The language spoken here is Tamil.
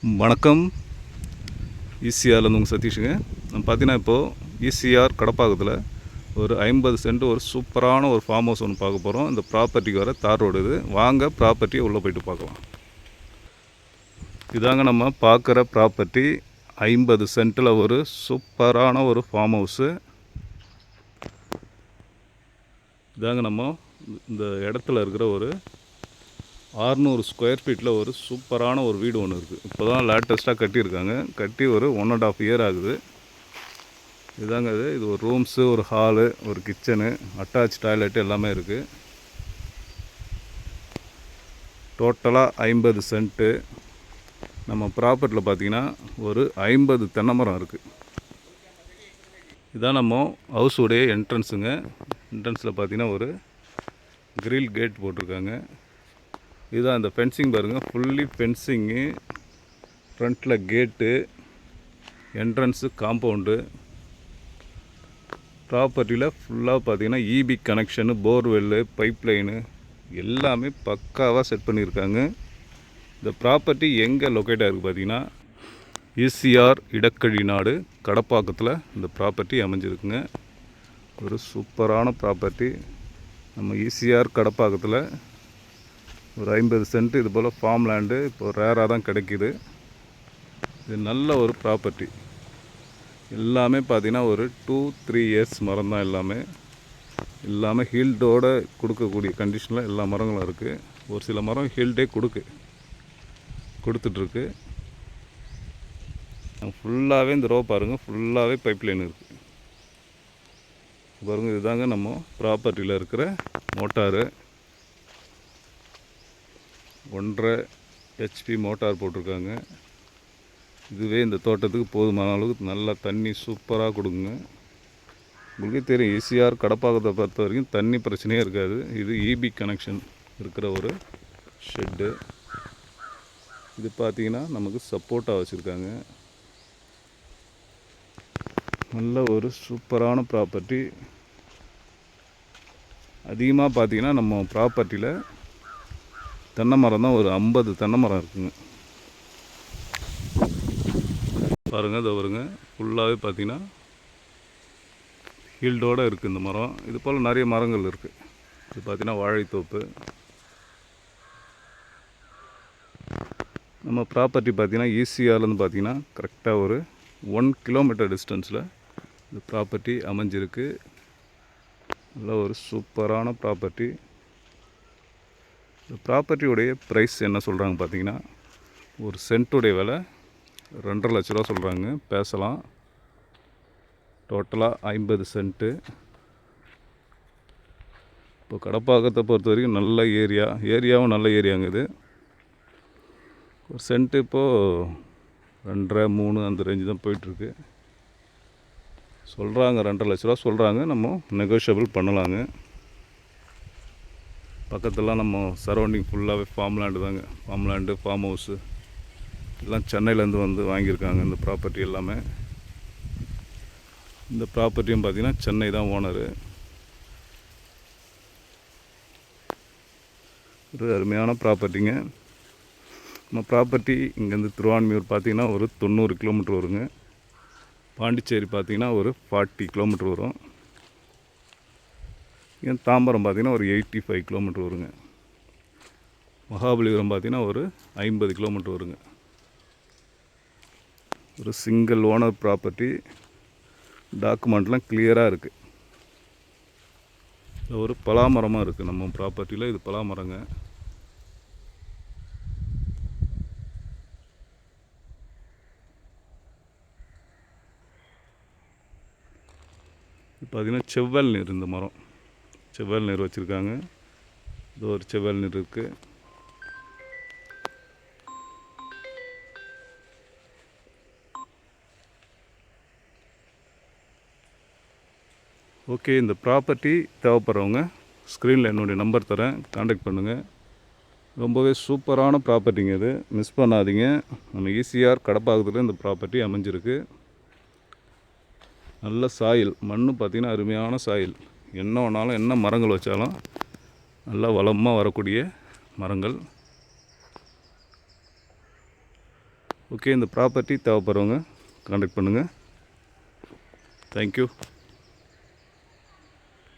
வணக்கம். ஈசிஆர்லேருந்து உங்கள் சதீஷுங்க. நம்ம பார்த்தீங்கன்னா இப்போது ஈசிஆர் கடப்பாக்கத்தில் ஒரு 50 சென்ட் ஒரு சூப்பரான ஒரு ஃபார்ம் ஹவுஸ் ஒன்று பார்க்க போகிறோம். இந்த ப்ராப்பர்ட்டிக்கு வர தார் ரோடு இது. வாங்க ப்ராப்பர்ட்டியை உள்ளே போய்ட்டு பார்க்கலாம். இதாங்க நம்ம பார்க்குற ப்ராப்பர்ட்டி. 50 சென்ட்டில் ஒரு சூப்பரான ஒரு ஃபார்ம் ஹவுஸு. இதாங்க நம்ம இந்த இடத்துல இருக்கிற ஒரு 600 ஸ்கொயர் ஃபீட்டில் ஒரு சூப்பரான ஒரு வீடு ஒன்று இருக்குது. இப்போ தான் லேட்டஸ்ட்டாக கட்டியிருக்காங்க. கட்டி ஒரு 1.5 இயர் ஆகுது. இதாங்க இது ஒரு ரூம்ஸு, ஒரு ஹாலு, ஒரு கிச்சனு, அட்டாச் டாய்லெட்டு எல்லாமே இருக்குது. டோட்டலாக 50 சென்ட்டு. நம்ம ப்ராப்பர்ட்டியில் பார்த்திங்கன்னா ஒரு 50 தென்னை மரம் இருக்குது. இதான் நம்ம ஹவுஸுடைய என்ட்ரன்ஸுங்க. என்ட்ரன்ஸில் பார்த்திங்கன்னா ஒரு கிரில் கேட் போட்டிருக்காங்க. இதுதான் அந்த ஃபென்சிங் பாருங்கள், ஃபுல்லி ஃபென்சிங்கு, ஃப்ரண்ட்டில் கேட்டு, என்ட்ரன்ஸு, காம்பவுண்டு. ப்ராப்பர்ட்டியில் ஃபுல்லாக பார்த்திங்கன்னா EB connection, borewell, pipe line எல்லாமே பக்காவாக செட் பண்ணியிருக்காங்க. இந்த ப்ராப்பர்ட்டி எங்கே லொக்கேட் ஆகிருக்கு பார்த்திங்கன்னா ஈசிஆர் இடக்கழி நாடு கடப்பாக்கத்தில் இந்த ப்ராப்பர்ட்டி அமைஞ்சிருக்குங்க. ஒரு சூப்பரான ப்ராப்பர்ட்டி. நம்ம ஈசிஆர் கடப்பாக்கத்தில் ஒரு 50 சென்ட் இது போல் ஃபார்ம் லேண்டு இப்போ ரேராக தான் கிடைக்கிது. இது நல்ல ஒரு ப்ராப்பர்ட்டி. எல்லாமே பார்த்திங்கன்னா ஒரு 2-3 இயர்ஸ் மரம் தான். எல்லாமே ஹீல்டோடு கொடுக்கக்கூடிய கண்டிஷனில் எல்லா மரங்களும் இருக்குது. ஒரு சில மரம் ஹீல்டே கொடுத்துட்ருக்கு. ஃபுல்லாகவே இந்த ரோ பாருங்கள், ஃபுல்லாகவே பைப் லைன் இருக்குது பாருங்கள். இதுதாங்க நம்ம ப்ராப்பர்ட்டியில் இருக்கிற மோட்டாரு. 1.5 HP மோட்டார் போட்டிருக்காங்க. இதுவே இந்த தோட்டத்துக்கு போதுமான அளவுக்கு நல்லா தண்ணி சூப்பராக கொடுக்குங்க. உங்களுக்கே தெரியும், ஈசிஆர் கடப்பாக்கத்தை பொறுத்த வரைக்கும் தண்ணி பிரச்சனையே இருக்காது. இது இபி கனெக்ஷன் இருக்கிற ஒரு ஷெட்டு. இது பார்த்திங்கன்னா நமக்கு சப்போர்ட்டாக வச்சுருக்காங்க. நல்ல ஒரு சூப்பரான ப்ராப்பர்ட்டி. அதிகமாக பார்த்திங்கன்னா நம்ம ப்ராப்பர்ட்டியில் தென்னை மரம் தான் ஒரு 50 தென்னை மரம் இருக்குங்க. பாருங்கள், இதை வருங்க ஃபுல்லாகவே பார்த்திங்கன்னா ஹீல்டோடு இருக்குது இந்த மரம். இது போல் நிறைய மரங்கள் இருக்குது. இது பார்த்திங்கன்னா வாழைத்தோப்பு. நம்ம ப்ராப்பர்ட்டி பார்த்திங்கன்னா ஈசிஆர்லேருந்து பார்த்திங்கன்னா கரெக்டாக ஒரு 1 கிலோமீட்டர் டிஸ்டன்ஸில் இந்த ப்ராப்பர்ட்டி அமைஞ்சிருக்கு. நல்ல ஒரு சூப்பரான ப்ராப்பர்ட்டி. இந்த ப்ராப்பர்ட்டியுடைய ப்ரைஸ் என்ன சொல்கிறாங்க பார்த்திங்கன்னா, ஒரு சென்ட்டுடைய விலை 2.5 லட்ச ரூபா சொல்கிறாங்க. பேசலாம். டோட்டலாக 50 சென்ட்டு. இப்போ கடப்பாக்கத்தை பொறுத்த வரைக்கும் நல்ல ஏரியாவும் நல்ல ஏரியாங்க. இது ஒரு சென்ட்டு இப்போது 2.5, 3 அந்த ரேஞ்சு தான் போயிட்டுருக்கு. சொல்கிறாங்க 2.5 லட்ச ரூபா சொல்கிறாங்க. நம்ம நெகோஷியபிள் பண்ணலாங்க. பக்கத்துலாம் நம்ம சரௌண்டிங் ஃபுல்லாகவே ஃபார்ம் லேண்டு தாங்க. ஃபார்ம் லேண்டு, ஃபார்ம் ஹவுஸு எல்லாம் சென்னையிலேருந்து வந்து வாங்கியிருக்காங்க இந்த ப்ராப்பர்ட்டி எல்லாமே. இந்த ப்ராப்பர்ட்டியும் பார்த்திங்கன்னா சென்னை தான் ஓனரு. ஒரு அருமையான ப்ராப்பர்ட்டிங்க. நம்ம ப்ராப்பர்ட்டி இங்கேருந்து திருவான்மியூர் பார்த்திங்கன்னா ஒரு 90 கிலோமீட்டர் வருங்க. பாண்டிச்சேரி பார்த்திங்கன்னா ஒரு 40 கிலோமீட்டர் வரும். இங்கே தாம்பரம் பார்த்திங்கன்னா ஒரு 85 கிலோமீட்டர் வருங்க. மகாபலிபுரம் பார்த்திங்கன்னா ஒரு 50 கிலோமீட்டர் வருங்க. ஒரு சிங்கிள் ஓனர் ப்ராப்பர்ட்டி. டாக்குமெண்ட்லாம் கிளியராக இருக்குது. ஒரு பலாமரமாக இருக்குது நம்ம ப்ராப்பர்ட்டியில். இது பலாமரங்க. இது பார்த்திங்கன்னா செவ்வல் நீர். இந்த மரம் செவ்வல் நீர் வச்சுருக்காங்க. இது ஒரு செவ்வல் நீர் இருக்குது. ஓகே, இந்த ப்ராப்பர்ட்டி தேவைப்படுறவங்க ஸ்க்ரீனில் என்னுடைய நம்பர் தரேன், காண்டாக்ட் பண்ணுங்கள். ரொம்பவே சூப்பரான ப்ராப்பர்ட்டிங்க. இது மிஸ் பண்ணாதீங்க. நம்ம ஈசிஆர் கடப்பாக்கத்தில் இந்த ப்ராப்பர்ட்டி அமைஞ்சிருக்கு. நல்ல சாயில், மண் பார்த்திங்கன்னா அருமையான சாயில். என்ன வேணாலும், என்ன மரங்கள் வச்சாலும் நல்லா வளமாக வரக்கூடிய மரங்கள். ஓகே, இந்த ப்ராப்பர்ட்டி தேவைப்படுறவங்க கான்டாக்ட் பண்ணுங்கள். தேங்க்யூ.